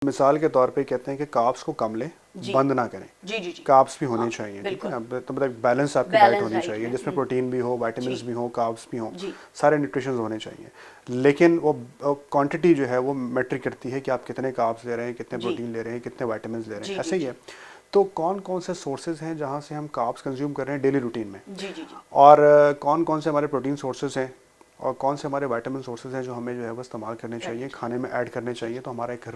मिसाल के तौर पे कहते हैं कि कार्ब्स को कम लें, बंद ना करें। जी जी जी कार्ब्स भी होने चाहिए, ठीक है। अब तो मतलब बैलेंस आपकी डाइट होनी चाहिए है। जिसमें प्रोटीन भी हो, विटामिन्स भी हो, कार्ब्स भी हो, जी सारे न्यूट्रिशंस होने चाहिए। लेकिन वो क्वांटिटी जो है वो मैटर करती है कि आप कितने कार्ब्स ले रहे हैं, कितने जी प्रोटीन ले रहे हैं, कितने विटामिन्स ले रहे जी हैं, जी ऐसे ही जी है। तो कौन कौन से सोर्सेज हैं जहाँ से हम कार्ब्स कंज्यूम कर रहे हैं डेली रूटीन में, जी जी जी और कौन कौन से हमारे प्रोटीन सोर्सेज हैं, और कौन से हमारे विटामिन सोर्सेज हैं जो हमें जो है वो इस्तेमाल करने चाहिए, खाने में ऐड करने चाहिए, तो हमारा एक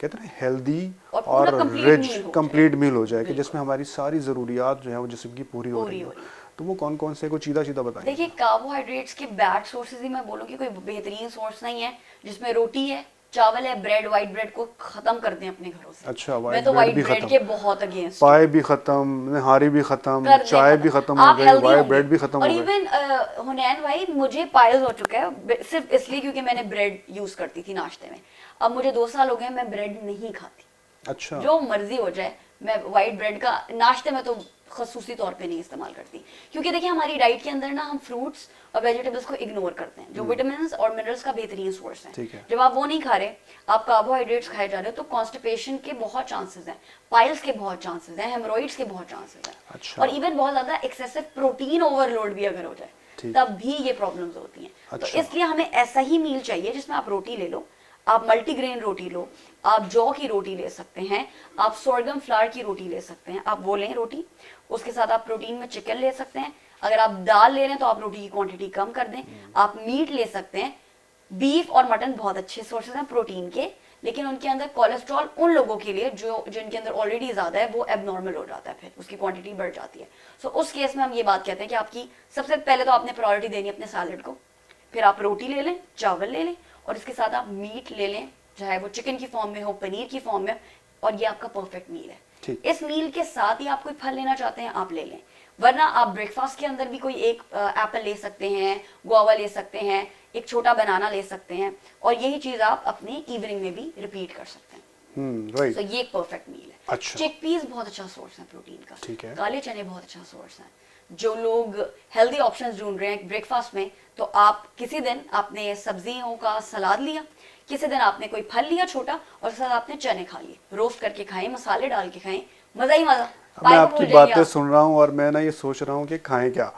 कहते हैं हेल्दी और और पूरा कंप्लीट रिच मील हो कंप्लीट मील हो जाए कि बिल्कुल जिसमें हमारी सारी ज़रूरियात जो है वो जिस्म की पूरी हो रही हो। तो वो कौन कौन से, कुछ सीधा सीधा बताइए। देखिए कार्बोहाइड्रेट्स के बैड सोर्सेज ही मैं बोलूँ कि कोई बेहतरीन सोर्स नहीं है, जिसमें रोटी है, चावल है, ब्रेड, व्हाइट ब्रेड को खत्म कर दें अपने घरों से। अच्छा, मैं वाइट तो ब्रेड व्हाइट भी ब्रेड खत्म, के बहुत अगेंस्ट हूँ। पाए भी खत्म, निहारी भी खत्म, कर दें चाय भी खत्म, खत्म हो आप गई, हेल्दी वाइट होंगे। ब्रेड भी खत्म और हो गए। इवन हुनैन भाई, मुझे पायल्स हो चुका है सिर्फ इसलिए क्योंकि मैंने ब्रेड यूज करती थी नाश्ते में। अब मुझे 2 साल हो गए, मैं ब्रेड नहीं खाती। अच्छा, जो मर्जी हो जाए, मैं व्हाइट ब्रेड का नाश्ते में तो खसूसी तौर पे नहीं इस्तेमाल करती, क्योंकि देखिए हमारी डाइट के अंदर ना हम फ्रूट्स और वेजिटेबल्स को इग्नोर करते हैं जो विटामिन और मिनरल्स का बेहतरीन सोर्स है। ठीक है। जब आप वो नहीं खा रहे, आप कार्बोहाइड्रेट्स खाए जा रहे हो, तो कॉन्स्टिपेशन के बहुत चांसेस हैं, पाइल्स के बहुत चांसेस हैं, हेमोरॉइड्स के बहुत चांसेस हैं। अच्छा। और इवन बहुत ज्यादा एक्सेसिव प्रोटीन ओवरलोड भी अगर हो जाए तब भी ये प्रॉब्लम्स होती हैं। अच्छा। तो इसलिए हमें ऐसा ही मील चाहिए जिसमें आप रोटी ले लो, आप मल्टीग्रेन रोटी लो, आप जौ की रोटी ले सकते हैं, आप सोरगम फ्लावर की रोटी ले सकते हैं, आप वो लें रोटी। उसके साथ आप प्रोटीन में चिकन ले सकते हैं। अगर आप दाल ले रहे हैं तो आप रोटी की क्वांटिटी कम कर दें। आप मीट ले सकते हैं। बीफ और मटन बहुत अच्छे सोर्सेज हैं प्रोटीन के, लेकिन उनके अंदर कोलेस्ट्रॉल उन लोगों के लिए जो जिनके अंदर ऑलरेडी ज्यादा है, वो एबनॉर्मल हो जाता है, फिर उसकी क्वांटिटी बढ़ जाती है। सो उस केस में हम ये बात कहते हैं कि आपकी सबसे पहले तो आपने प्रायोरिटी देनी अपने सैलेड को, फिर आप रोटी ले लें, चावल ले लें, और इसके साथ आप मीट ले लें, चाहे वो चिकन की फॉर्म में हो, पनीर की फॉर्म में, और ये आपका परफेक्ट मील है। इस मील के साथ ही आप कोई फल लेना चाहते हैं आप ले लें, वरना आप ब्रेकफास्ट के अंदर भी कोई एक एप्पल ले सकते हैं, गुआवा ले सकते हैं, एक छोटा बनाना ले सकते हैं, और यही चीज आप अपने इवनिंग में भी रिपीट कर सकते हैं। राइट। तो ये एक परफेक्ट मील है। अच्छा। चिकपीस बहुत अच्छा सोर्स है प्रोटीन का। ठीक है। काले चने बहुत अच्छा सोर्स है। जो लोग हेल्दी ऑप्शंस ढूंढ रहे हैं ब्रेकफास्ट में, तो आप किसी दिन आपने सब्जियों का सलाद लिया, किसी दिन आपने कोई फल लिया छोटा, और उसके साथ आपने चने खा लिए, रोस्ट करके खाएं, मसाले डाल के खाएं, मजा ही मजा। मैं आपकी बातें सुन रहा हूँ और मैं ना ये सोच रहा हूँ कि खाएं क्या।